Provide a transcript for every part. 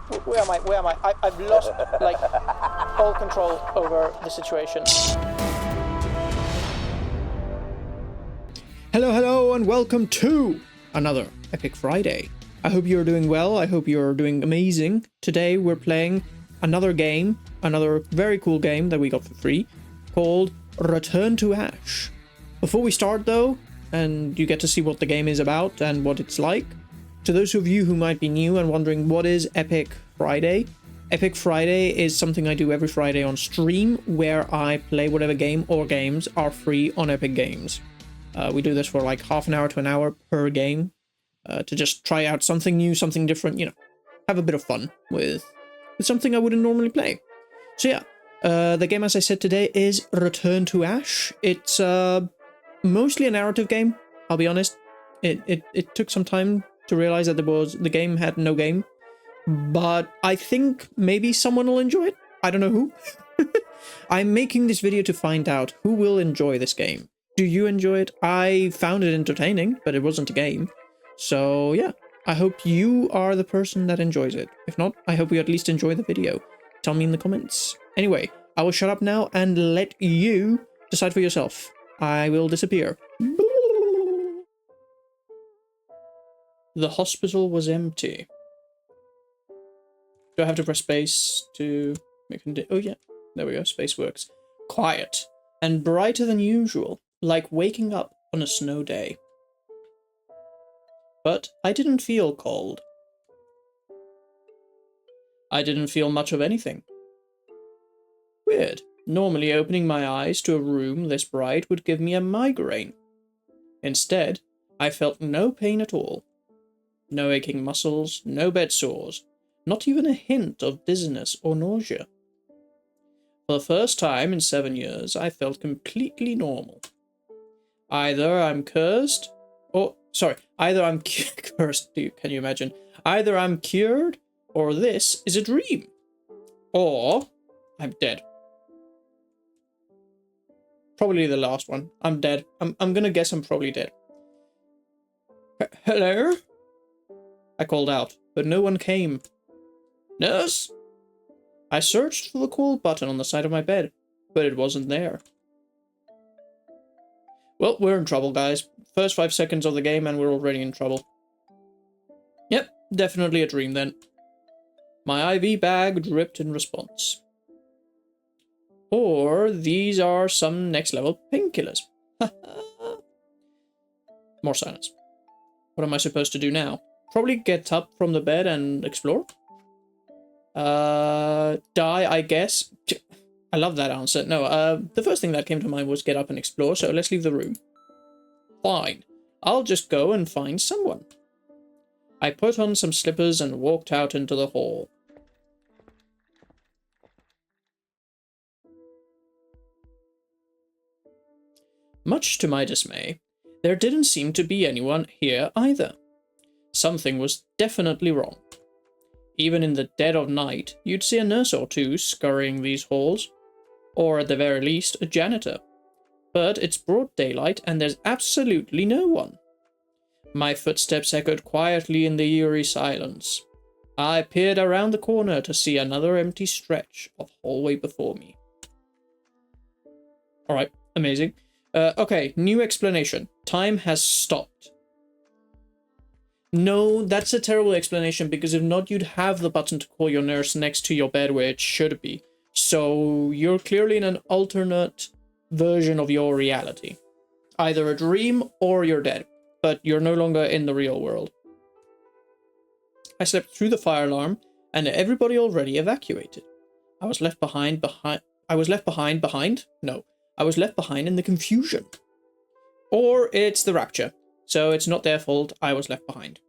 Where am I? Where am I? I've lost, like, all control over the situation. Hello, and welcome to another Epic Friday. I hope you're doing well. I hope you're doing amazing. Today we're playing another game, another very cool game that we got for free, called Return to Ash. Before we start though, and you get to see what the game is about and what it's like, to those of you who might be new and wondering what is Epic Friday, Epic Friday is something I do every Friday on stream where I play whatever game or games are free on Epic Games. We do this for like half an hour to an hour per game to just try out something new, something different, you know, have a bit of fun with something I wouldn't normally play. So yeah, the game, as I said today, is Return to Ash. It's mostly a narrative game, I'll be honest. It took some time to realize that the game had no game, but I think maybe someone will enjoy it. I don't know who. I'm making this video to find out who will enjoy this game. Do you enjoy it? I found it entertaining, but it wasn't a game. So yeah, I hope you are the person that enjoys it. If not, I hope you at least enjoy the video. Tell me in the comments. Anyway, I will shut up now and let you decide for yourself. I will disappear. The hospital was empty. Do I have to press space to make it? Oh yeah, there we go, space works. Quiet and brighter than usual. Like waking up on a snow day. But I didn't feel cold. I didn't feel much of anything. Weird. Normally opening my eyes to a room this bright would give me a migraine. Instead, I felt no pain at all. No aching muscles, no bed sores, not even a hint of dizziness or nausea. For the first time in 7 years, I felt completely normal. Either I'm cursed, either I'm cursed, can you imagine? Either I'm cured, or this is a dream. Or I'm dead. Probably the last one. I'm dead. I'm gonna guess I'm probably dead. Hello? I called out, but no one came. Nurse? I searched for the call button on the side of my bed, but it wasn't there. Well, we're in trouble, guys. First 5 seconds of the game and we're already in trouble. Yep, definitely a dream then. My IV bag dripped in response. Or these are some next level painkillers. More silence. What am I supposed to do now? Probably get up from the bed and explore? Die, I guess. I love that answer. No, the first thing that came to mind was get up and explore, so let's leave the room. Fine. I'll just go and find someone. I put on some slippers and walked out into the hall. Much to my dismay, there didn't seem to be anyone here either. Something was definitely wrong. Even in the dead of night, you'd see a nurse or two scurrying these halls. Or at the very least, a janitor. But it's broad daylight and there's absolutely no one. My footsteps echoed quietly in the eerie silence. I peered around the corner to see another empty stretch of hallway before me. Alright, amazing. Okay, new explanation. Time has stopped. No, that's a terrible explanation because if not, you'd have the button to call your nurse next to your bed where it should be. So you're clearly in an alternate version of your reality. Either a dream or you're dead, but you're no longer in the real world. I slept through the fire alarm and everybody already evacuated. I was left behind in the confusion. Or it's the rapture. So it's not their fault, I was left behind.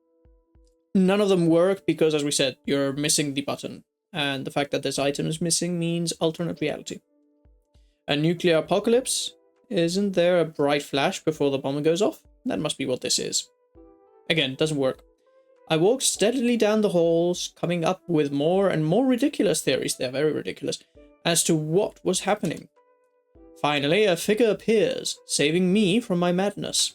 None of them work because, as we said, you're missing the button. And the fact that this item is missing means alternate reality. A nuclear apocalypse? Isn't there a bright flash before the bomb goes off? That must be what this is. Again, doesn't work. I walked steadily down the halls, coming up with more and more ridiculous theories, they're very ridiculous, as to what was happening. Finally, a figure appears, saving me from my madness.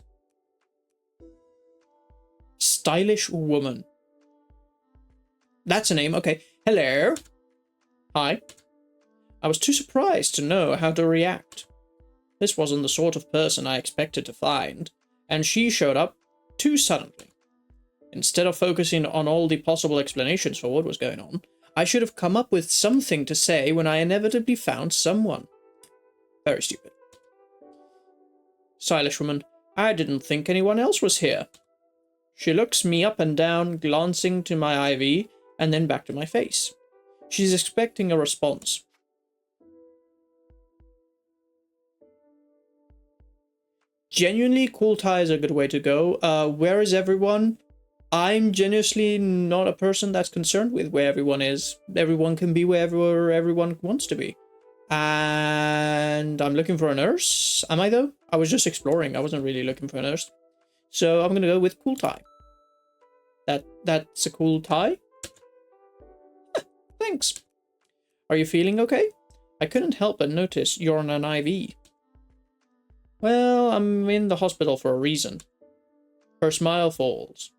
Stylish woman. That's a name, okay. Hello. Hi. I was too surprised to know how to react. This wasn't the sort of person I expected to find, and she showed up too suddenly. Instead of focusing on all the possible explanations for what was going on, I should have come up with something to say when I inevitably found someone. Very stupid. Stylish woman, I didn't think anyone else was here. She looks me up and down, glancing to my IV, and then back to my face. She's expecting a response. Genuinely, cool tie is a good way to go. Where is everyone? I'm genuinely not a person that's concerned with where everyone is. Everyone can be wherever everyone wants to be. And I'm looking for a nurse. Am I, though? I was just exploring. I wasn't really looking for a nurse. So I'm going to go with cool tie. That's a cool tie? Thanks. Are you feeling okay? I couldn't help but notice you're on an IV. Well, I'm in the hospital for a reason. Her smile falls.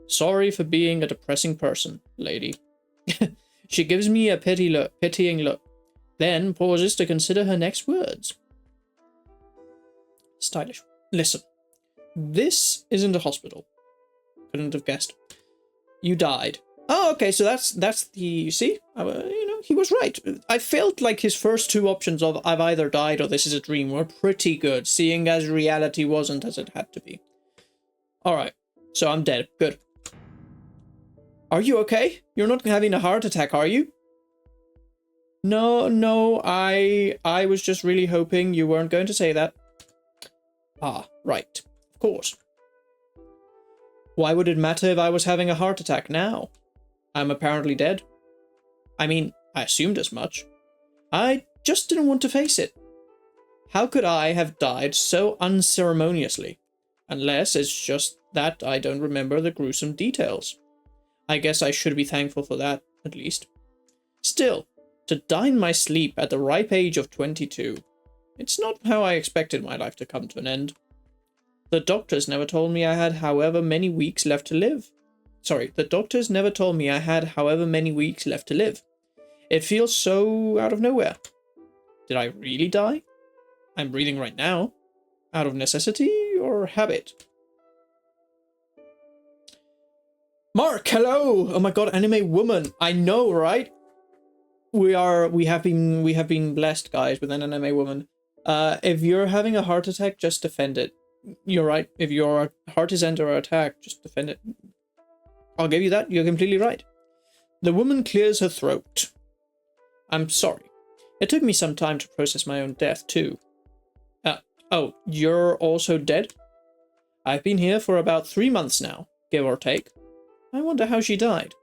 Sorry for being a depressing person, lady. She gives me a pitying look, then pauses to consider her next words. Stylish. Listen, this isn't a hospital. Couldn't have guessed. You died. Oh, okay, so that's the, you see? He was right. I felt like his first two options of I've either died or this is a dream were pretty good, seeing as reality wasn't as it had to be. Alright, so I'm dead. Good. Are you okay? You're not having a heart attack, are you? No, I was just really hoping you weren't going to say that. Ah, right. Of course. Why would it matter if I was having a heart attack now? I'm apparently dead. I mean, I assumed as much. I just didn't want to face it. How could I have died so unceremoniously? Unless it's just that I don't remember the gruesome details. I guess I should be thankful for that, at least. Still, to die in my sleep at the ripe age of 22. It's not how I expected my life to come to an end. The doctors never told me I had however many weeks left to live. The doctors never told me I had however many weeks left to live. It feels so out of nowhere. Did I really die? I'm breathing right now. Out of necessity or habit? Mark, hello! Oh my god, anime woman. I know, right? We have been blessed, guys, with an anime woman. If you're having a heart attack, just defend it. You're right. If your heart is under attack, just defend it. I'll give you that. You're completely right. The woman clears her throat. I'm sorry. It took me some time to process my own death, too. Oh, you're also dead? I've been here for about 3 months now, give or take. I wonder how she died.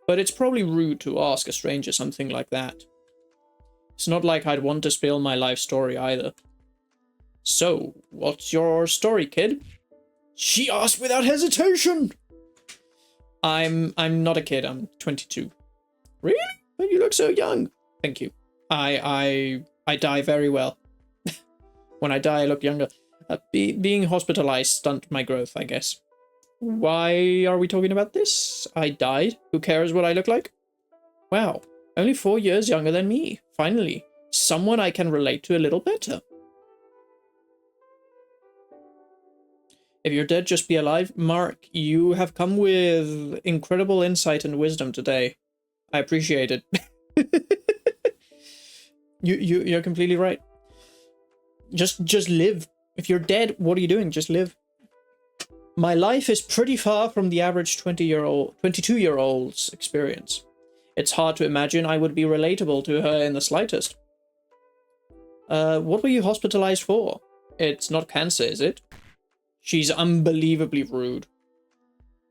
But it's probably rude to ask a stranger something like that. It's not like I'd want to spill my life story either. So, what's your story, kid? She asked without hesitation! I'm not a kid, I'm 22. Really? But you look so young. Thank you. I die very well. When I die, I look younger. Being hospitalized stunted my growth, I guess. Why are we talking about this? I died. Who cares what I look like? Wow, only 4 years younger than me. Finally, someone I can relate to a little better. If you're dead, just be alive. Mark, you have come with incredible insight and wisdom today. I appreciate it. You're completely right. Just live. If you're dead, what are you doing? Just live. My life is pretty far from the average 22-year-old's experience. It's hard to imagine I would be relatable to her in the slightest. What were you hospitalized for? It's not cancer, is it? She's unbelievably rude.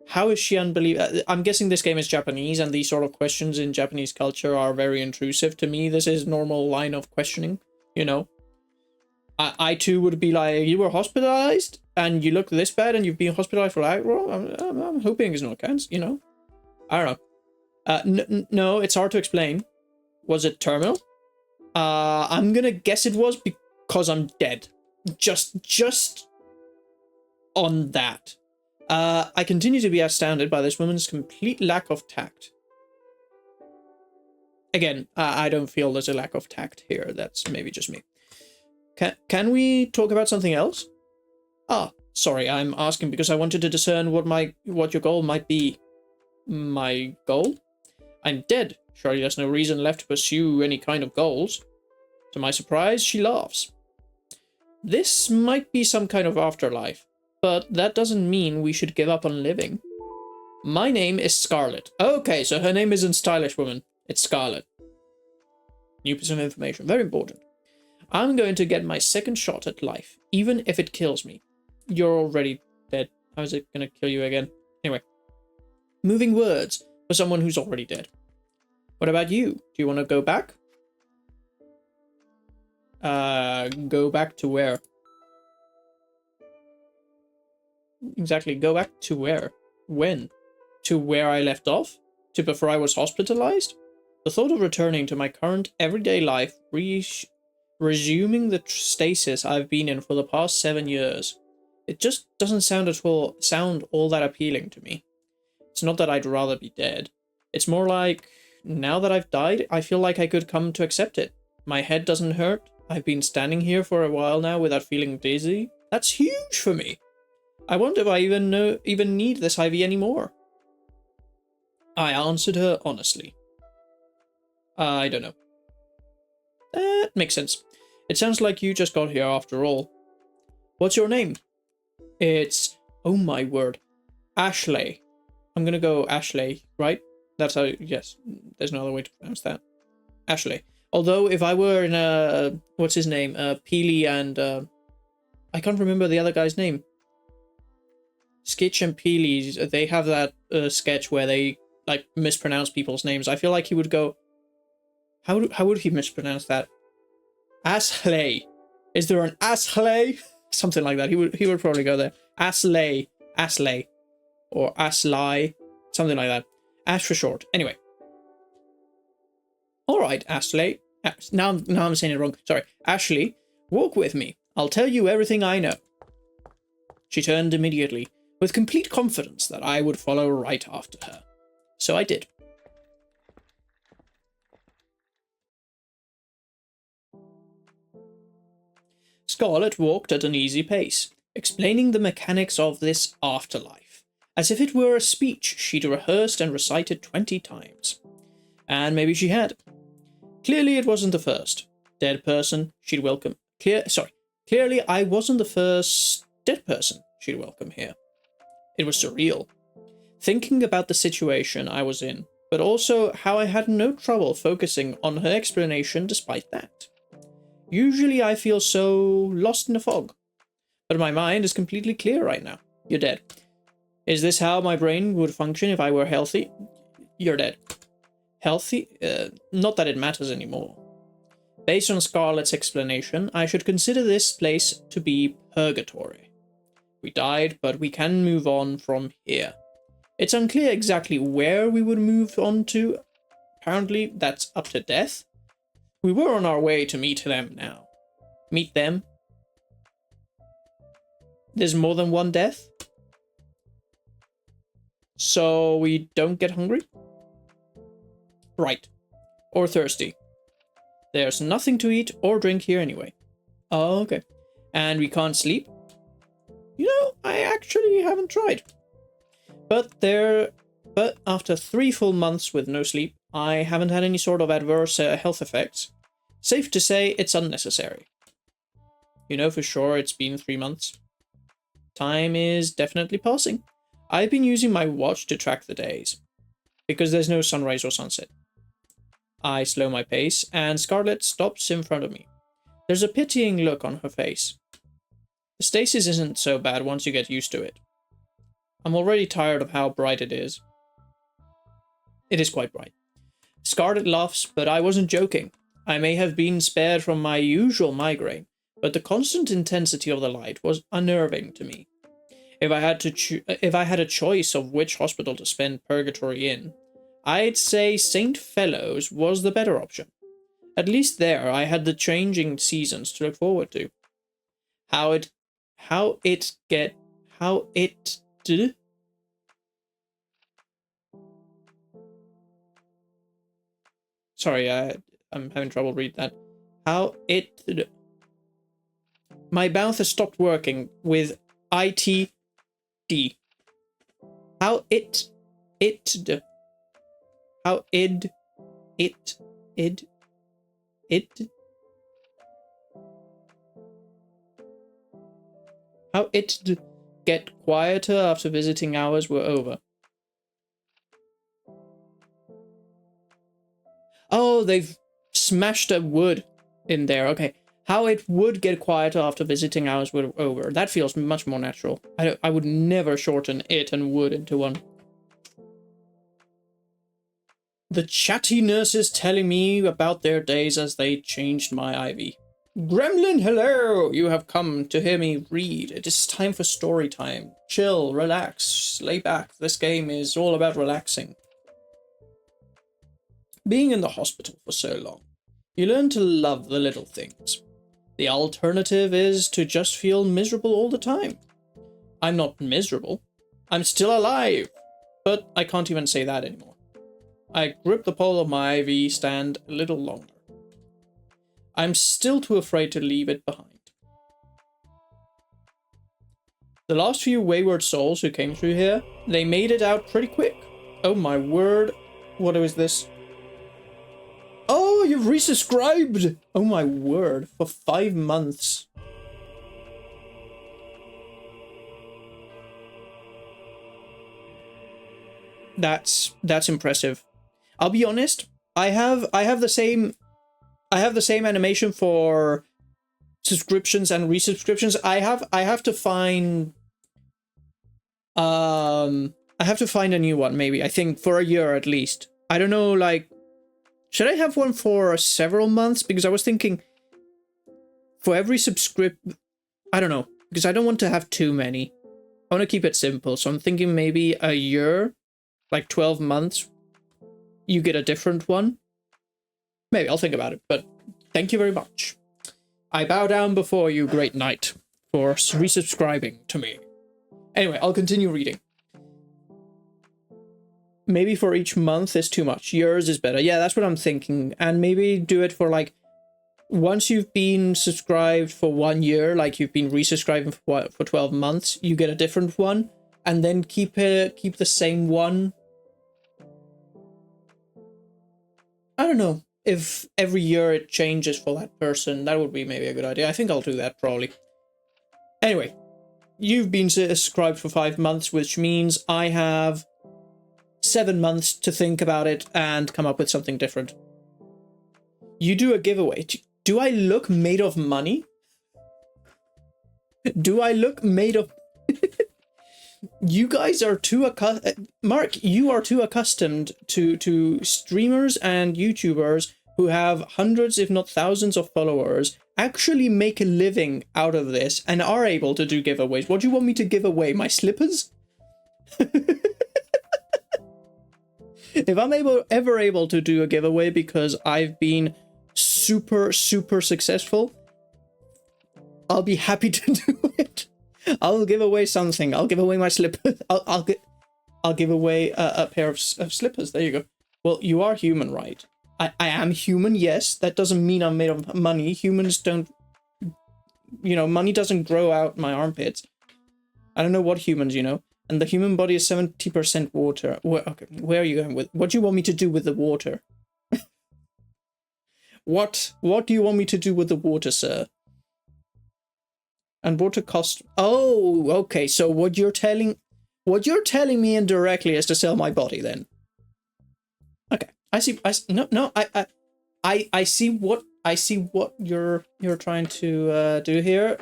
How is she unbelievable? I'm guessing this game is Japanese, and these sort of questions in Japanese culture are very intrusive to me. This is normal line of questioning, you know. I too would be like, you were hospitalized, and you look this bad, and you've been hospitalized for like, well, I'm hoping it's not cancer, you know. I don't know. No, it's hard to explain. Was it terminal? I'm gonna guess it was because I'm dead. Just on that. I continue to be astounded by this woman's complete lack of tact. Again, I don't feel there's a lack of tact here. That's maybe just me. Can we talk about something else? Ah, sorry, I'm asking because I wanted to discern what your goal might be. My goal? I'm dead. Surely there's no reason left to pursue any kind of goals. To my surprise, she laughs. This might be some kind of afterlife, but that doesn't mean we should give up on living. My name is Scarlet. Okay, so her name isn't Stylish Woman. It's Scarlet. New piece of information. Very important. I'm going to get my second shot at life, even if it kills me. You're already dead. How is it going to kill you again? Anyway. Moving words for someone who's already dead. What about you? Do you want to go back? Go back to where? Exactly, go back to where? When? To where I left off? To before I was hospitalized? The thought of returning to my current everyday life, resuming the stasis I've been in for the past 7 years. It just doesn't sound all that appealing to me. It's not that I'd rather be dead. It's more like, now that I've died, I feel like I could come to accept it. My head doesn't hurt. I've been standing here for a while now without feeling dizzy. That's huge for me. I wonder if I even need this IV anymore. I answered her honestly. I don't know. That makes sense. It sounds like you just got here after all. What's your name? It's, oh my word, Ashleigh. I'm gonna go Ashleigh, right? That's how, yes, there's no other way to pronounce that. Ashleigh. Although if I were in a, what's his name? Peely and, I can't remember the other guy's name. Skitch and Peely, they have that sketch where they, like, mispronounce people's names. I feel like he would go, how would he mispronounce that? Ashleigh. Is there an Ashleigh? Something like that. He would probably go there. Ashleigh. Ashleigh. Or Ashleigh. Something like that. Ash for short. Anyway. Alright, Ashleigh. Now I'm saying it wrong. Sorry. Ashleigh, walk with me. I'll tell you everything I know. She turned immediately, with complete confidence that I would follow right after her. So I did. Scarlet walked at an easy pace, explaining the mechanics of this afterlife, as if it were a speech she'd rehearsed and recited 20 times. And maybe she had. Clearly it wasn't the first dead person she'd welcome. Clearly I wasn't the first dead person she'd welcome here. It was surreal. Thinking about the situation I was in, but also how I had no trouble focusing on her explanation despite that. Usually I feel so lost in a fog, but my mind is completely clear right now. You're dead. Is this how my brain would function if I were healthy? You're dead. Healthy? Not that it matters anymore. Based on Scarlet's explanation, I should consider this place to be purgatory. We died, but we can move on from here. It's unclear exactly where we would move on to. Apparently, that's up to death. We were on our way to meet them now. Meet them? There's more than one death? So we don't get hungry? Right. Or thirsty. There's nothing to eat or drink here anyway. Oh, okay. And we can't sleep? You know, I actually haven't tried. But after 3 full months with no sleep, I haven't had any sort of adverse health effects. Safe to say it's unnecessary. You know for sure it's been 3 months. Time is definitely passing. I've been using my watch to track the days, because there's no sunrise or sunset. I slow my pace, and Scarlet stops in front of me. There's a pitying look on her face. The stasis isn't so bad once you get used to it. I'm already tired of how bright it is. It is quite bright. Scarlet laughs, but I wasn't joking. I may have been spared from my usual migraine, but the constant intensity of the light was unnerving to me. If I had a choice of which hospital to spend purgatory in, I'd say St. Fellows was the better option. At least there I had the changing seasons to look forward to. Sorry, I'm having trouble reading that. How it... My mouth has stopped working with ITD. How it... How id... It... How it get quieter after visiting hours were over. Oh, they've smashed a wood in there. Okay. How it would get quieter after visiting hours were over. That feels much more natural. I would never shorten it and would into one. The chatty nurses telling me about their days as they changed my IV. Gremlin, hello! You have come to hear me read. It is time for story time. Chill, relax, lay back. This game is all about relaxing. Being in the hospital for so long, you learn to love the little things. The alternative is to just feel miserable all the time. I'm not miserable. I'm still alive. But I can't even say that anymore. I grip the pole of my IV stand a little longer. I'm still too afraid to leave it behind. The last few wayward souls who came through here, they made it out pretty quick. Oh my word. What is this? Oh, you've resubscribed! Oh my word, for 5 months. That's impressive. I'll be honest, I have the same animation for subscriptions and resubscriptions. I have to find a new one, maybe. I think for a year at least. I don't know, like, should I have one for several months? Because I was thinking for every I don't know, because I don't want to have too many. I want to keep it simple. So I'm thinking maybe a year, like 12 months, you get a different one. Maybe I'll think about it, but thank you very much. I bow down before you, great knight, for resubscribing to me. Anyway, I'll continue reading. Maybe for each month is too much. Yours is better. Yeah, that's what I'm thinking. And maybe do it for like, once you've been subscribed for 1 year, like you've been resubscribing for 12 months, you get a different one, and then keep the same one. I don't know if every year it changes for that person. That would be maybe a good idea. I think I'll do that probably. Anyway, you've been subscribed for 5 months, which means I have 7 months to think about it and come up with something different. You do a giveaway. Do I look made of money? Do I look made of... You guys are too Mark, you are too accustomed to streamers and YouTubers who have hundreds, if not thousands of followers, actually make a living out of this and are able to do giveaways. What do you want me to give away? My slippers? If I'm ever able to do a giveaway because I've been super successful, I'll be happy to do it. I'll give away something. I'll give away my slippers. I'll give away a pair of slippers. There you go. Well, you are human, right? I am human, yes. That doesn't mean I'm made of money. Humans don't... You know, money doesn't grow out my armpits. I don't know what humans, you know. And the human body is 70% water. Okay, where are you going with... What do you want me to do with the water? What do you want me to do with the water, sir? And water cost... Oh, okay. So what you're telling me indirectly is to sell my body, then. Okay, I see. I see what you're trying to do here.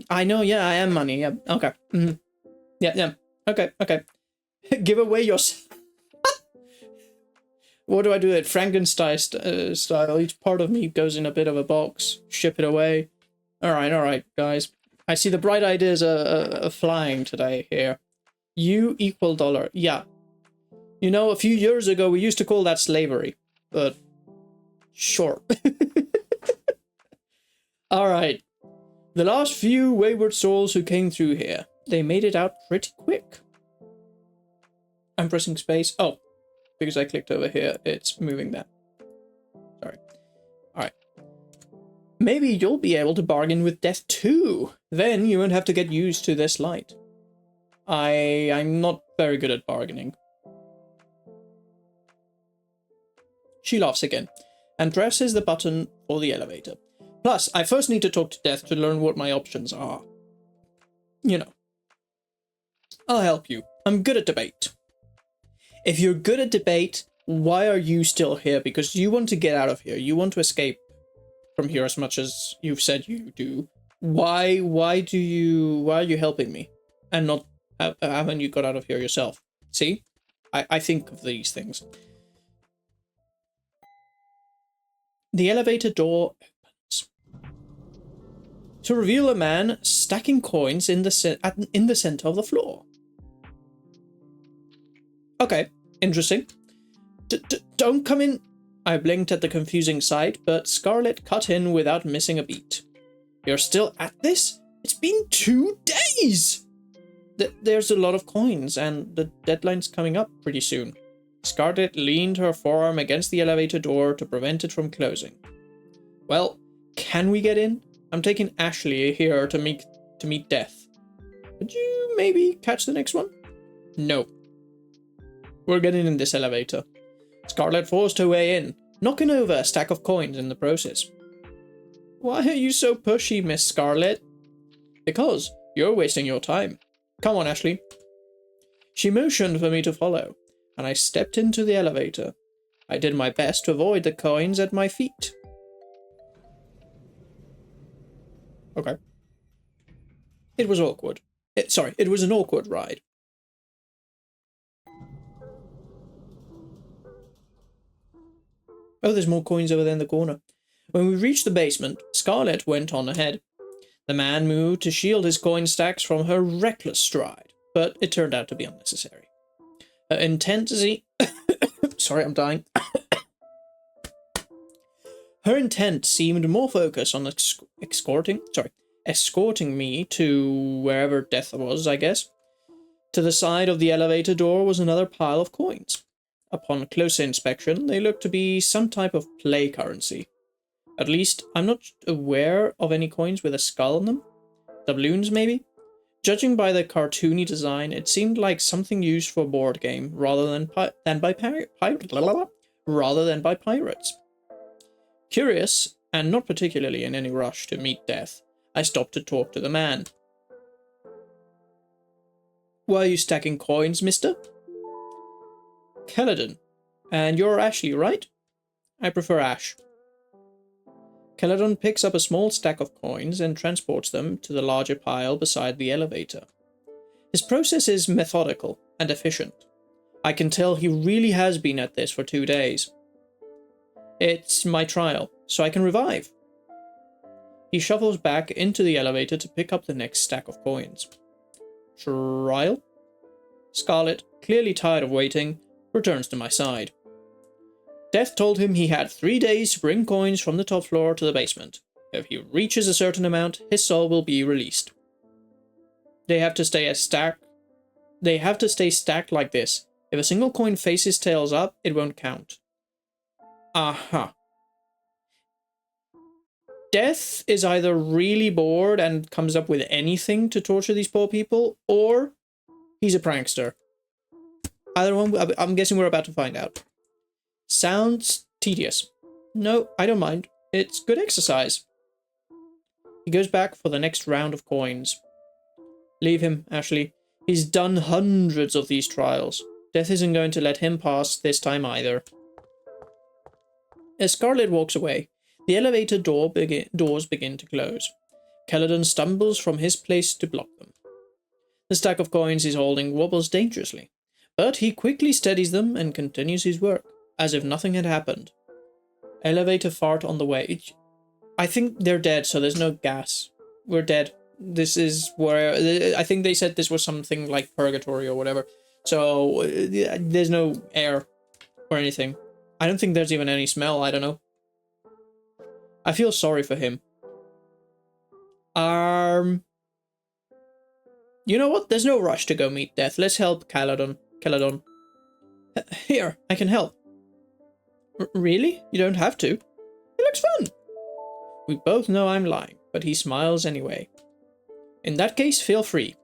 I know. Yeah, I am money. Yeah. Okay. Mm-hmm. Yeah. Okay. Give away your... What do I do it? Frankenstein style. Each part of me goes in a bit of a box. Ship it away. All right, guys. I see the bright ideas are flying today here. U equal dollar. Yeah. You know, a few years ago, we used to call that slavery. But, sure. All right. The last few wayward souls who came through here, they made it out pretty quick. I'm pressing space. Oh, because I clicked over here, it's moving that. Maybe you'll be able to bargain with death too. Then you won't have to get used to this light. I'm not very good at bargaining. She laughs again and presses the button for the elevator. Plus, I first need to talk to Death to learn what my options are. You know. I'll help you. I'm good at debate. If you're good at debate, why are you still here? Because you want to get out of here. You want to escape from here as much as you've said you do. Why are you helping me? And not, haven't you got out of here yourself? See? I think of these things. The elevator door opens to reveal a man stacking coins in the center of the floor. Okay, interesting. Don't come in. I blinked at the confusing sight, but Scarlet cut in without missing a beat. You're still at this? It's been 2 days! There's a lot of coins, and the deadline's coming up pretty soon. Scarlet leaned her forearm against the elevator door to prevent it from closing. Well, can we get in? I'm taking Ashleigh here to meet Death. Would you maybe catch the next one? No. We're getting in this elevator. Scarlet forced her way in, knocking over a stack of coins in the process. Why are you so pushy, Miss Scarlet? Because you're wasting your time. Come on, Ashleigh. She motioned for me to follow, and I stepped into the elevator. I did my best to avoid the coins at my feet. Okay. It was awkward. It was an awkward ride. Oh, there's more coins over there in the corner. When we reached the basement, Scarlet went on ahead. The man moved to shield his coin stacks from her reckless stride, but it turned out to be unnecessary. Her intent Sorry, I'm dying. Her intent seemed more focused on escorting me to wherever Death was, I guess. To the side of the elevator door was another pile of coins. Upon closer inspection, they looked to be some type of play currency. At least, I'm not aware of any coins with a skull on them. Doubloons, maybe? Judging by the cartoony design, it seemed like something used for a board game rather than by pirates. Curious, and not particularly in any rush to meet Death, I stopped to talk to the man. Why are you stacking coins, mister? Caledon. And you're Ashleigh, right? I prefer Ash. Caledon picks up a small stack of coins and transports them to the larger pile beside the elevator. His process is methodical and efficient. I can tell he really has been at this for 2 days. It's my trial, so I can revive. He shuffles back into the elevator to pick up the next stack of coins. Trial? Scarlet, clearly tired of waiting, returns to my side. Death told him he had 3 days to bring coins from the top floor to the basement. If he reaches a certain amount, his soul will be released. They have to stay stacked like this. If a single coin faces tails up, it won't count. Aha. Death is either really bored and comes up with anything to torture these poor people, or he's a prankster. Either one, I'm guessing we're about to find out. Sounds tedious. No, I don't mind. It's good exercise. He goes back for the next round of coins. Leave him, Ashleigh. He's done hundreds of these trials. Death isn't going to let him pass this time either. As Scarlet walks away, the elevator doors begin to close. Caledon stumbles from his place to block them. The stack of coins he's holding wobbles dangerously, but he quickly steadies them and continues his work, as if nothing had happened. Elevator fart on the way. I think they're dead, so there's no gas. We're dead. This is where... I think they said this was something like purgatory or whatever. So, there's no air or anything. I don't think there's even any smell, I don't know. I feel sorry for him. You know what? There's no rush to go meet Death. Let's help Caledon. Here, I can help. Really? You don't have to. It looks fun. We both know I'm lying, but he smiles anyway. In that case, feel free.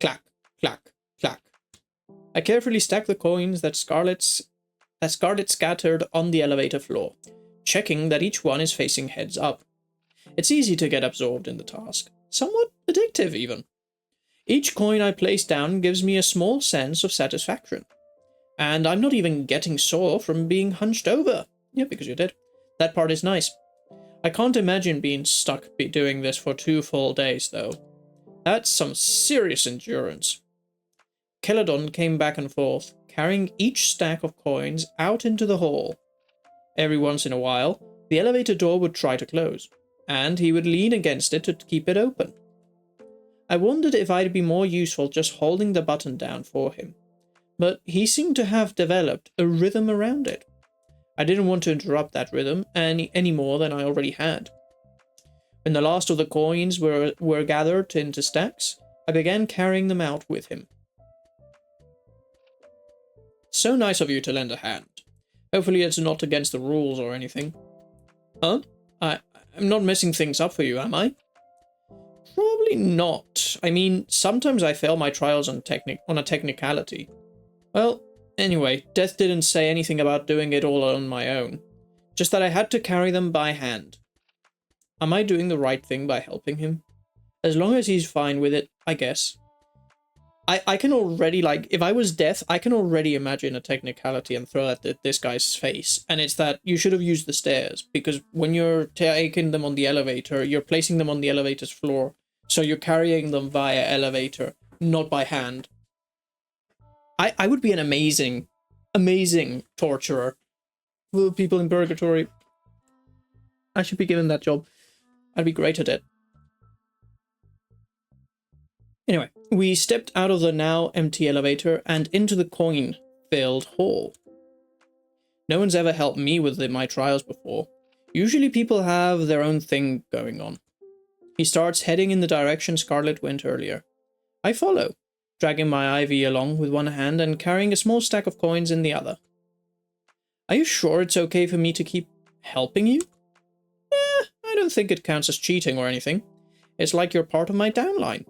Clack, clack, clack. I carefully stack the coins that Scarlet scattered on the elevator floor, checking that each one is facing heads up. It's easy to get absorbed in the task, somewhat addictive even. Each coin I place down gives me a small sense of satisfaction. And I'm not even getting sore from being hunched over. Yeah, because you did. That part is nice. I can't imagine being stuck doing this for 2 full days, though. That's some serious endurance. Celadon came back and forth, carrying each stack of coins out into the hall. Every once in a while, the elevator door would try to close, and he would lean against it to keep it open. I wondered if I'd be more useful just holding the button down for him, but he seemed to have developed a rhythm around it. I didn't want to interrupt that rhythm any more than I already had. When the last of the coins were gathered into stacks, I began carrying them out with him. So nice of you to lend a hand. Hopefully it's not against the rules or anything. Huh? I'm not messing things up for you, am I? Probably not. I mean, sometimes I fail my trials on a technicality. Well, anyway, Death didn't say anything about doing it all on my own. Just that I had to carry them by hand. Am I doing the right thing by helping him? As long as he's fine with it, I guess. I can already, like, if I was Death, I can already imagine a technicality and throw it at this guy's face. And it's that you should have used the stairs, because when you're taking them on the elevator, you're placing them on the elevator's floor. So you're carrying them via elevator, not by hand. I would be an amazing torturer for people in purgatory. I should be given that job. I'd be great at it. Anyway, we stepped out of the now empty elevator and into the coin-filled hall. No one's ever helped me with my trials before. Usually people have their own thing going on. He starts heading in the direction Scarlet went earlier. I follow, dragging my IV along with one hand and carrying a small stack of coins in the other. Are you sure it's okay for me to keep helping you? I don't think it counts as cheating or anything. It's like you're part of my downline.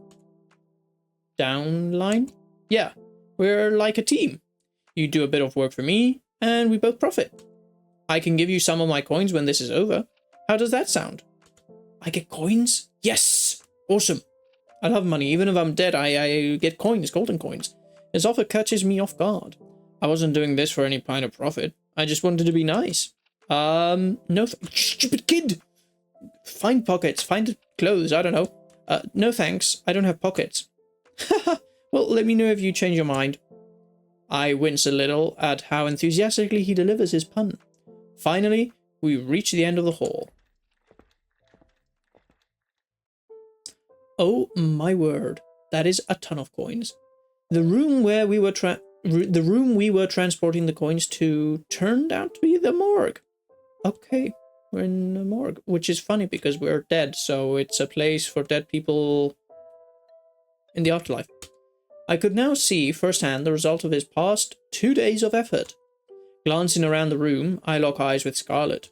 Downline? Yeah, we're like a team. You do a bit of work for me, and we both profit. I can give you some of my coins when this is over. How does that sound? I get coins? Yes! Awesome. I love money. Even if I'm dead, I get coins, golden coins. This offer catches me off guard. I wasn't doing this for any kind of profit. I just wanted to be nice. No, stupid kid! Find pockets, find clothes, I don't know. No thanks, I don't have pockets. Well, let me know if you change your mind. I wince a little at how enthusiastically he delivers his pun. Finally, we reach the end of the hall. Oh my word, that is a ton of coins. The room where we were transporting the coins to turned out to be the morgue. Okay, we're in the morgue, which is funny because we're dead, so it's a place for dead people in the afterlife. I could now see firsthand the result of his past 2 days of effort. Glancing around the room, I lock eyes with Scarlet.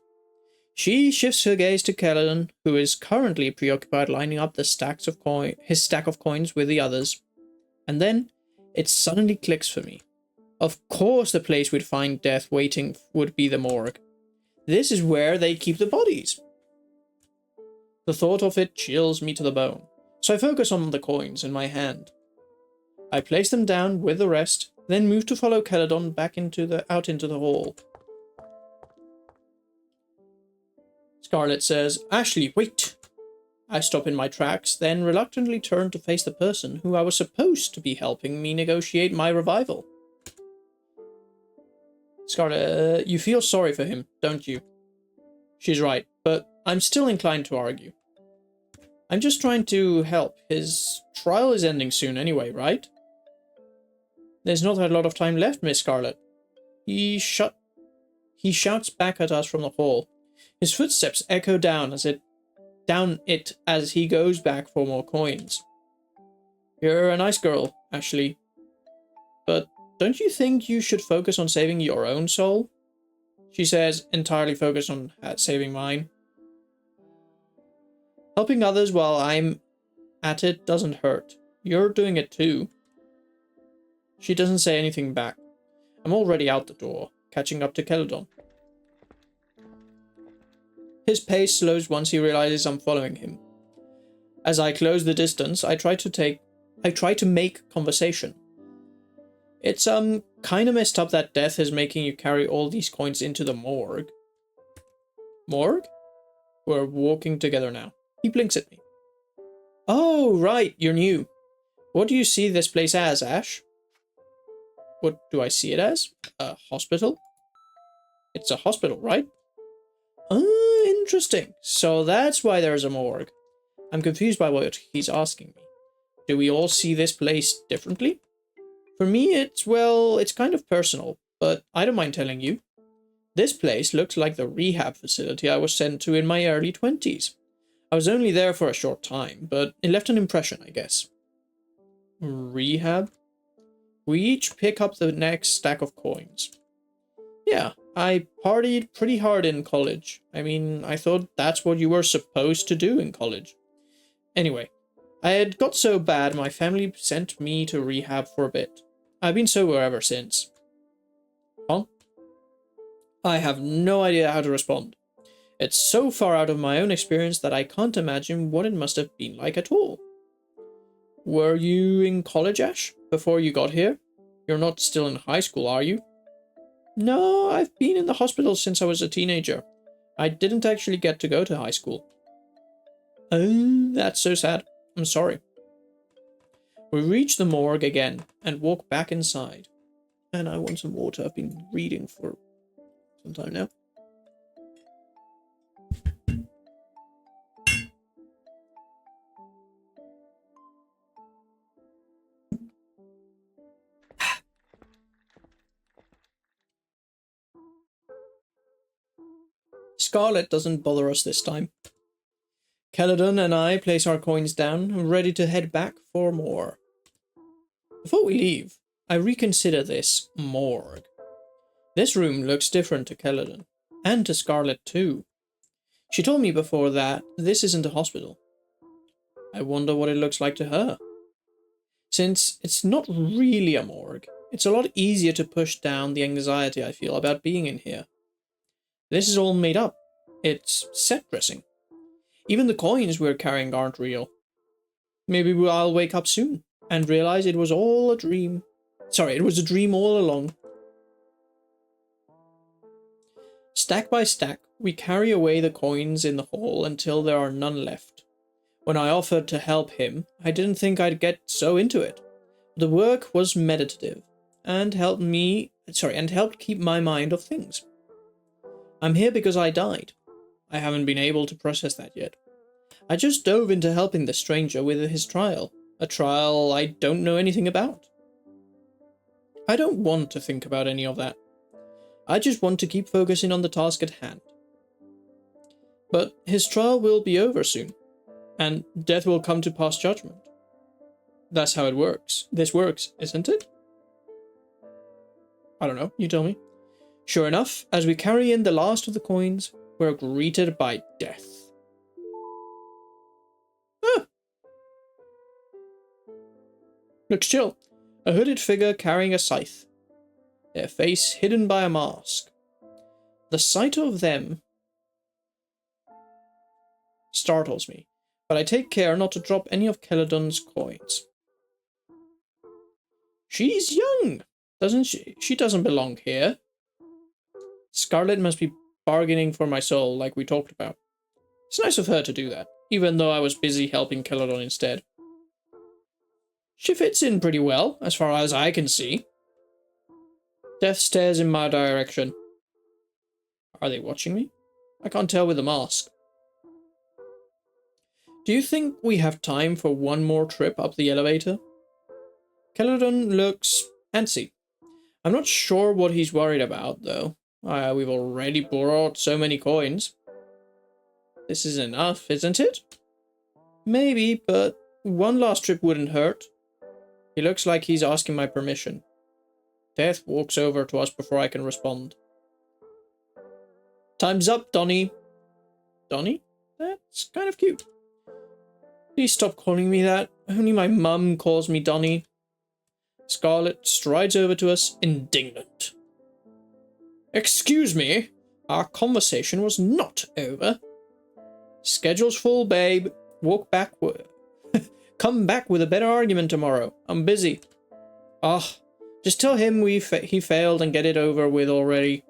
She shifts her gaze to Celadon, who is currently preoccupied lining up his stack of coins with the others. And then, it suddenly clicks for me. Of course the place we'd find Death waiting would be the morgue. This is where they keep the bodies. The thought of it chills me to the bone, so I focus on the coins in my hand. I place them down with the rest, then move to follow Celadon back out into the hall. Scarlet says, "Ashleigh, wait!" I stop in my tracks, then reluctantly turn to face the person who I was supposed to be helping me negotiate my revival. Scarlet, you feel sorry for him, don't you? She's right, but I'm still inclined to argue. I'm just trying to help. His trial is ending soon anyway, right? There's not a lot of time left, Miss Scarlet. He shouts back at us from the hall. His footsteps echo down it as he goes back for more coins. You're a nice girl, Ashleigh. But don't you think you should focus on saving your own soul? She says, entirely focused on saving mine. Helping others while I'm at it doesn't hurt. You're doing it too. She doesn't say anything back. I'm already out the door, catching up to Celadon. His pace slows once he realizes I'm following him. As I close the distance, I try to make conversation. It's kind of messed up that death is making you carry all these coins into the morgue. Morgue? We're walking together now. He blinks at me. Oh, right, you're new. What do you see this place as, Ash? What do I see it as? A hospital? It's a hospital, right? Interesting. So that's why there's a morgue. I'm confused by what he's asking me. Do we all see this place differently? For me, it's kind of personal, but I don't mind telling you. This place looks like the rehab facility I was sent to in my early 20s. I was only there for a short time, but it left an impression, I guess. Rehab? We each pick up the next stack of coins. Yeah, I partied pretty hard in college. I mean, I thought that's what you were supposed to do in college. Anyway, I had got so bad my family sent me to rehab for a bit. I've been sober ever since. Huh? I have no idea how to respond. It's so far out of my own experience that I can't imagine what it must have been like at all. Were you in college, Ash, before you got here? You're not still in high school, are you? No, I've been in the hospital since I was a teenager. I didn't actually get to go to high school. Oh, that's so sad. I'm sorry. We reach the morgue again and walk back inside. And I want some water. I've been reading for some time now. Scarlet doesn't bother us this time. Celadon and I place our coins down, ready to head back for more. Before we leave, I reconsider this morgue. This room looks different to Celadon, and to Scarlet too. She told me before that this isn't a hospital. I wonder what it looks like to her. Since it's not really a morgue, it's a lot easier to push down the anxiety I feel about being in here. This is all made up. It's set dressing. Even the coins we're carrying aren't real. Maybe I'll wake up soon and realize it was all a dream. Sorry, it was a dream all along. Stack by stack, we carry away the coins in the hall until there are none left. When I offered to help him, I didn't think I'd get so into it. The work was meditative and helped keep my mind off things. I'm here because I died. I haven't been able to process that yet. I just dove into helping the stranger with his trial, a trial I don't know anything about. I don't want to think about any of that. I just want to keep focusing on the task at hand. But his trial will be over soon, and death will come to pass judgment. That's how it works. This works, isn't it? I don't know, you tell me. Sure enough, as we carry in the last of the coins, we're greeted by death. Ah! Looks chill. A hooded figure carrying a scythe. Their face hidden by a mask. The sight of them startles me, but I take care not to drop any of Celadon's coins. She's young, doesn't she? She doesn't belong here. Scarlet must be bargaining for my soul, like we talked about. It's nice of her to do that, even though I was busy helping Celadon instead. She fits in pretty well, as far as I can see. Death stares in my direction. Are they watching me? I can't tell with the mask. Do you think we have time for one more trip up the elevator? Celadon looks antsy. I'm not sure what he's worried about, though. We've already brought so many coins. This is enough, isn't it? Maybe, but one last trip wouldn't hurt. He looks like he's asking my permission. Death walks over to us before I can respond. Time's up, Donnie. Donnie? That's kind of cute. Please stop calling me that. Only my mum calls me Donnie. Scarlet strides over to us, indignant. Excuse me, our conversation was not over. Schedule's full, babe. Walk backward. Come back with a better argument tomorrow. I'm busy. Just tell him he failed and get it over with already.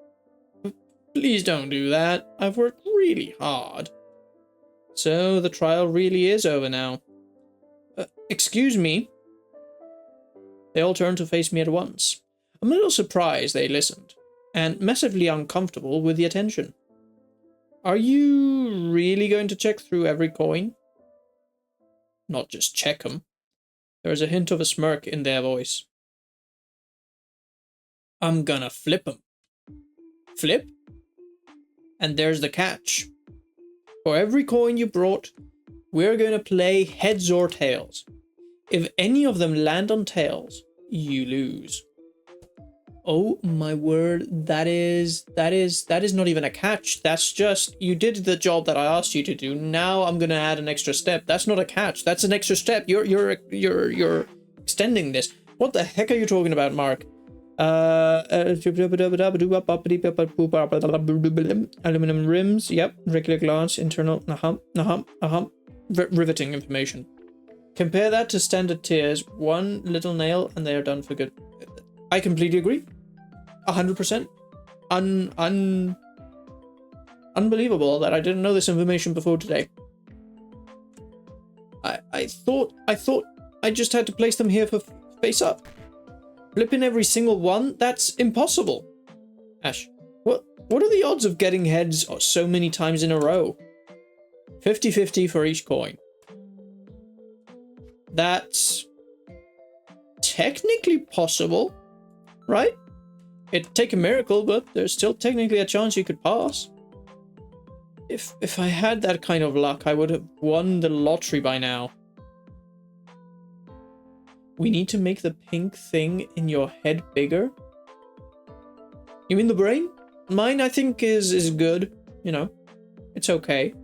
Please don't do that. I've worked really hard. So the trial really is over now. Excuse me. They all turned to face me at once. I'm a little surprised they listened, and massively uncomfortable with the attention. Are you really going to check through every coin? Not just check them. There is a hint of a smirk in their voice. I'm gonna flip them. Flip? And there's the catch. For every coin you brought, we're gonna play heads or tails. If any of them land on tails, you lose. Oh my word, that is not even a catch. That's just, you did the job that I asked you to do. Now I'm gonna add an extra step. That's not a catch. That's an extra step. You're extending this. What the heck are you talking about, Mark? Aluminum rims. Yep. Regular glass. Internal. Riveting information. Compare that to standard tiers. One little nail and they are done for good. I completely agree. 100%. Unbelievable that I didn't know this information before today. I thought I just had to place them here for face up. Flipping every single one? That's impossible. Ash, what are the odds of getting heads so many times in a row? 50-50 for each coin. That's technically possible, right? It'd take a miracle, but there's still technically a chance you could pass. If I had that kind of luck, I would have won the lottery by now. We need to make the pink thing in your head bigger? You mean the brain? Mine, I think, is good. You know, it's okay.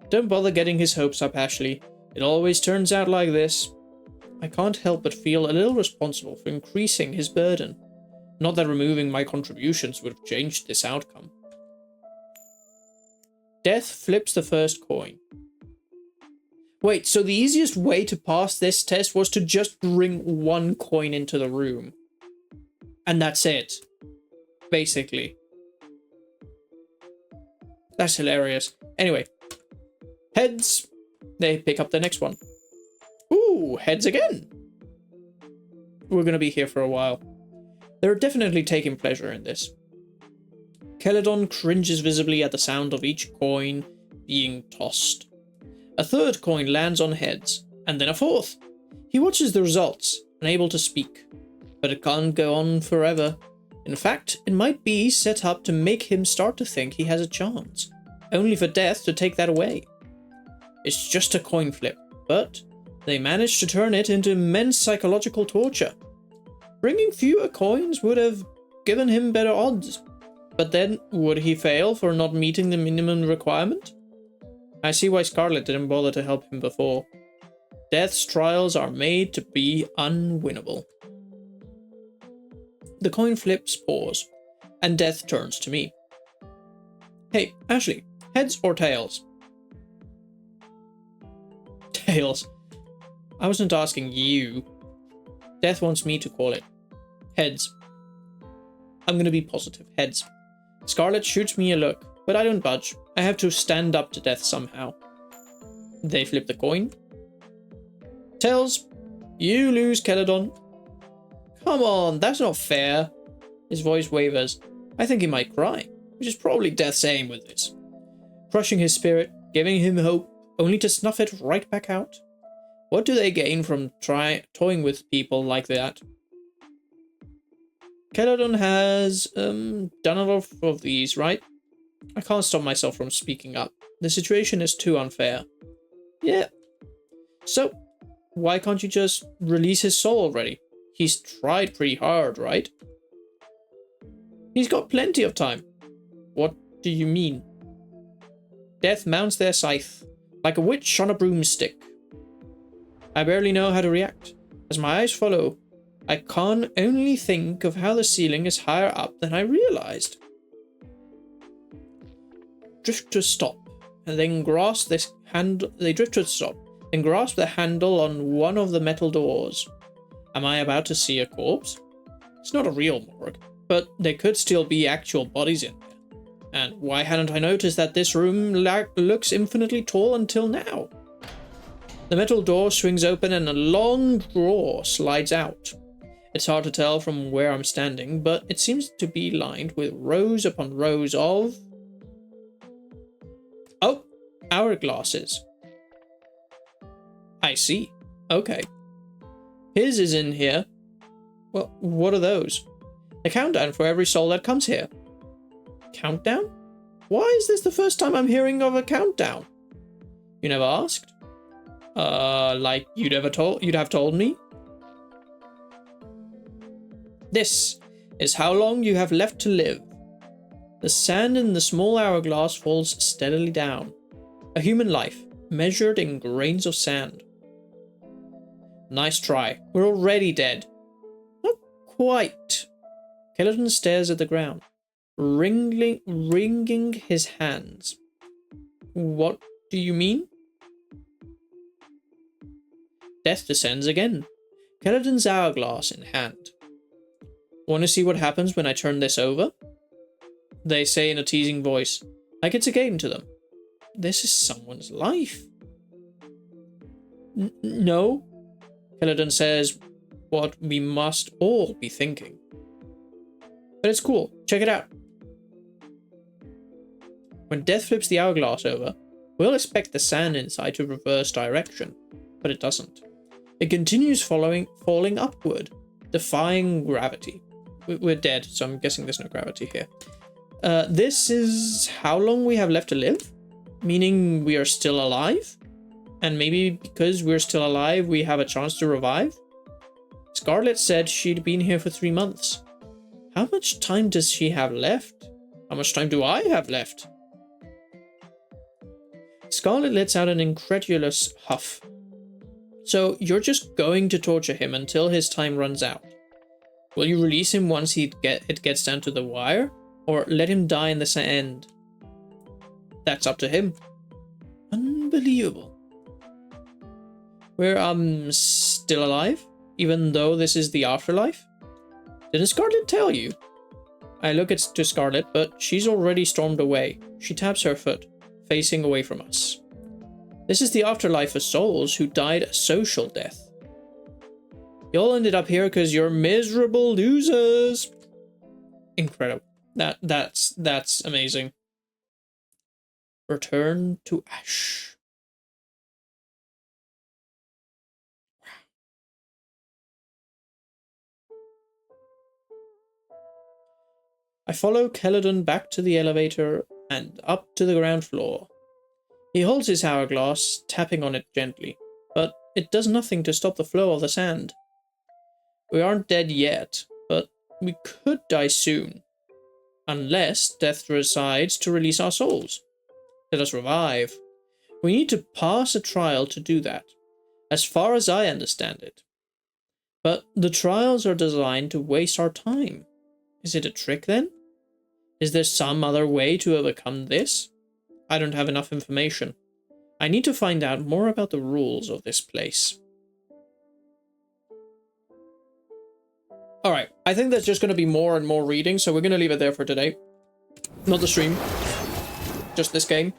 Don't bother getting his hopes up, Ashleigh. It always turns out like this. I can't help but feel a little responsible for increasing his burden. Not that removing my contributions would have changed this outcome. Death flips the first coin. Wait, so the easiest way to pass this test was to just bring one coin into the room. And that's it. Basically. That's hilarious. Anyway. Heads. They pick up the next one. Ooh, heads again. We're gonna be here for a while. They're definitely taking pleasure in this. Celadon cringes visibly at the sound of each coin being tossed. A third coin lands on heads, and then a fourth. He watches the results, unable to speak. But it can't go on forever. In fact, it might be set up to make him start to think he has a chance, only for Death to take that away. It's just a coin flip, but they managed to turn it into immense psychological torture. Bringing fewer coins would have given him better odds. But then, would he fail for not meeting the minimum requirement? I see why Scarlet didn't bother to help him before. Death's trials are made to be unwinnable. The coin flips pause, and Death turns to me. Hey, Ashleigh, heads or tails? Tails. I wasn't asking you. Death wants me to call it. Heads. I'm gonna be positive. Heads. Scarlet shoots me a look, but I don't budge. I have to stand up to Death somehow. They flip the coin. Tails. You lose, Celadon. Come on, that's not fair. His voice wavers. I think he might cry, which is probably Death's aim with this. Crushing his spirit, giving him hope, only to snuff it right back out. What do they gain from toying with people like that? Celadon has done a lot of these, right? I can't stop myself from speaking up. The situation is too unfair. Yeah. So, why can't you just release his soul already? He's tried pretty hard, right? He's got plenty of time. What do you mean? Death mounts their scythe, like a witch on a broomstick. I barely know how to react. As my eyes follow, I can only think of how the ceiling is higher up than I realized. Drift to stop, and then grasp this handle. They drift to stop, then grasp the handle on one of the metal doors. Am I about to see a corpse? It's not a real morgue, but there could still be actual bodies in there. And why hadn't I noticed that this room looks infinitely tall until now? The metal door swings open and a long drawer slides out. It's hard to tell from where I'm standing, but it seems to be lined with rows upon rows of... oh, hourglasses. I see. Okay. His is in here. Well, what are those? A countdown for every soul that comes here. Countdown? Why is this the first time I'm hearing of a countdown? You never asked? Like you'd have told me? This is how long you have left to live. The sand in the small hourglass falls steadily down. A human life, measured in grains of sand. Nice try. We're already dead. Not quite. Skeleton stares at the ground, wringing his hands. What do you mean? Death descends again. Skeleton's hourglass in hand. Want to see what happens when I turn this over? They say in a teasing voice, like it's a game to them. This is someone's life. No, Skeleton says what we must all be thinking. But it's cool. Check it out. When Death flips the hourglass over, we'll expect the sand inside to reverse direction, but it doesn't. It continues falling upward, defying gravity. We're dead, so I'm guessing there's no gravity here. This is how long we have left to live? Meaning we are still alive? And maybe because we're still alive, we have a chance to revive? Scarlet said she'd been here for 3 months. How much time does she have left? How much time do I have left? Scarlet lets out an incredulous huff. So you're just going to torture him until his time runs out? Will you release him once it gets down to the wire? Or let him die in the sand? That's up to him. Unbelievable. We're still alive? Even though this is the afterlife? Didn't Scarlet tell you? I look to Scarlet, but she's already stormed away. She taps her foot, facing away from us. This is the afterlife for souls who died a social death. You all ended up here because you're miserable losers. Incredible. That's amazing. Return to Ash. I follow Celadon back to the elevator and up to the ground floor. He holds his hourglass, tapping on it gently, but it does nothing to stop the flow of the sand. We aren't dead yet, but we could die soon. Unless Death decides to release our souls. Let us revive. We need to pass a trial to do that, as far as I understand it. But the trials are designed to waste our time. Is it a trick then? Is there some other way to overcome this? I don't have enough information. I need to find out more about the rules of this place. Alright, I think there's just going to be more and more reading, so we're going to leave it there for today. Not the stream. Just this game.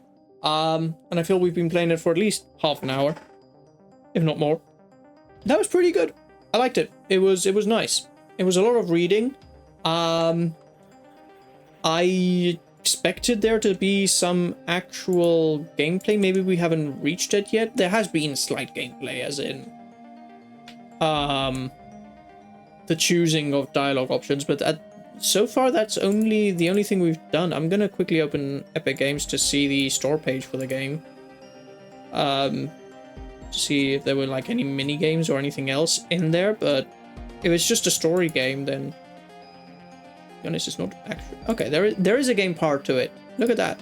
And I feel we've been playing it for at least half an hour. If not more. That was pretty good. I liked it. It was nice. It was a lot of reading. I expected there to be some actual gameplay. Maybe we haven't reached it yet. There has been slight gameplay, as in the choosing of dialogue options, but so far that's the only thing we've done. I'm gonna quickly open Epic Games to see the store page for the game. To see if there were like any mini games or anything else in there, but If it's just a story game, then to be honest, it's not actually okay. There is a game part to it. Look at that.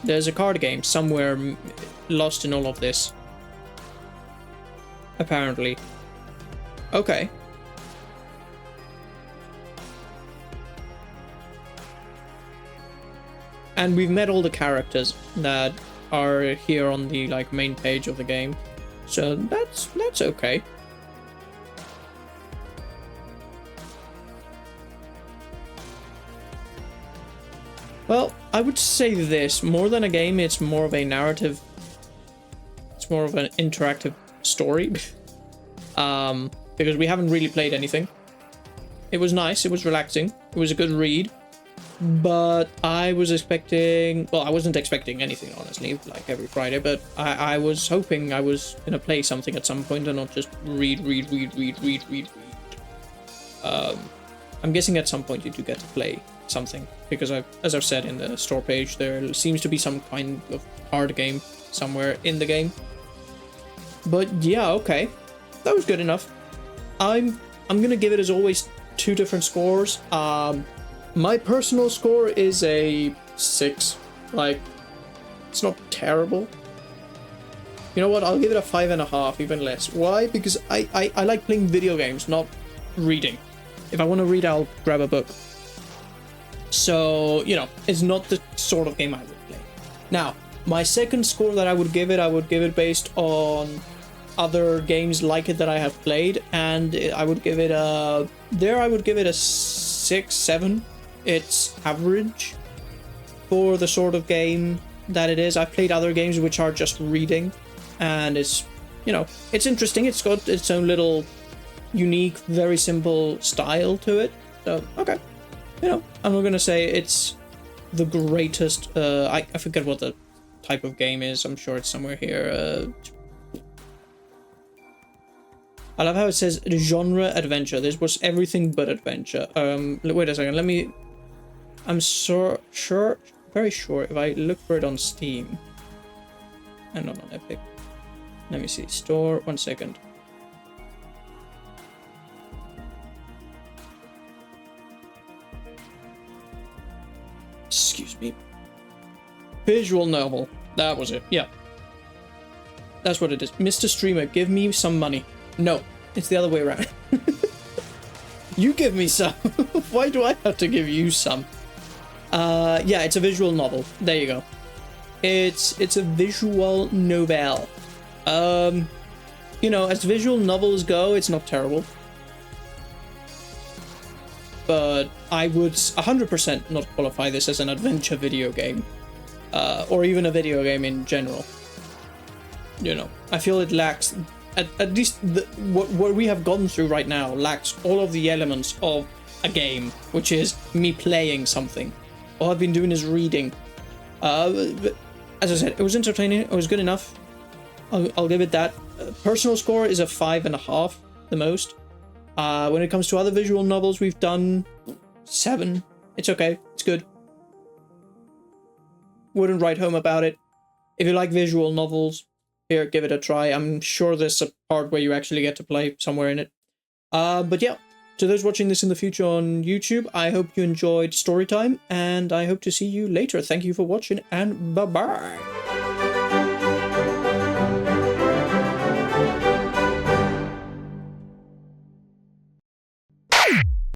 There's a card game somewhere lost in all of this. Apparently. Okay. And we've met all the characters that are here on the like main page of the game. So that's okay. Well, I would say this, more than a game, it's more of a narrative. It's more of an interactive story. Because we haven't really played anything. It was nice, it was relaxing, it was a good read. But I was expecting, well, I wasn't expecting anything, honestly, like every Friday, but I was hoping I was gonna play something at some point and not just read. I'm guessing at some point you do get to play something, because as I've said in the store page, there seems to be some kind of card game somewhere in the game. But yeah, okay, that was good enough. I'm gonna give it, as always, 2 different scores. My personal score is a 6. Like, it's not terrible. You know what? I'll give it a 5.5, even less. Why? Because I like playing video games, not reading. If I want to read, I'll grab a book. So, you know, it's not the sort of game I would play. Now, my second score that I would give it based on other games like it that I have played, and I would give it a 6, 7. It's average for the sort of game that it is. I've played other games which are just reading, and it's, you know, it's interesting. It's got its own little unique, very simple style to it. So, okay. You know, I'm not gonna say it's the greatest. I forget what the type of game is. I'm sure it's somewhere here. I love how it says genre adventure. This was everything but adventure. Wait a second. I'm very sure if I look for it on Steam and not on Epic. Let me see. Store. 1 second. Excuse me. Visual novel. That was it. Yeah. That's what it is. Mr. Streamer, give me some money. No, it's the other way around. You give me some. Why do I have to give you some? Yeah, it's a visual novel. There you go. It's a visual novel. You know, as visual novels go, it's not terrible. But I would 100% not qualify this as an adventure video game. Or even a video game in general. You know, I feel it lacks, at least what we have gone through right now lacks all of the elements of a game, which is me playing something. All I've been doing is reading. But as I said, it was entertaining. It was good enough. I'll give it that. Personal score is a 5.5, the most. When it comes to other visual novels, we've done 7. It's okay. It's good. Wouldn't write home about it. If you like visual novels, here, give it a try. I'm sure there's a part where you actually get to play somewhere in it. But yeah, to those watching this in the future on YouTube, I hope you enjoyed Storytime, and I hope to see you later. Thank you for watching, and bye-bye.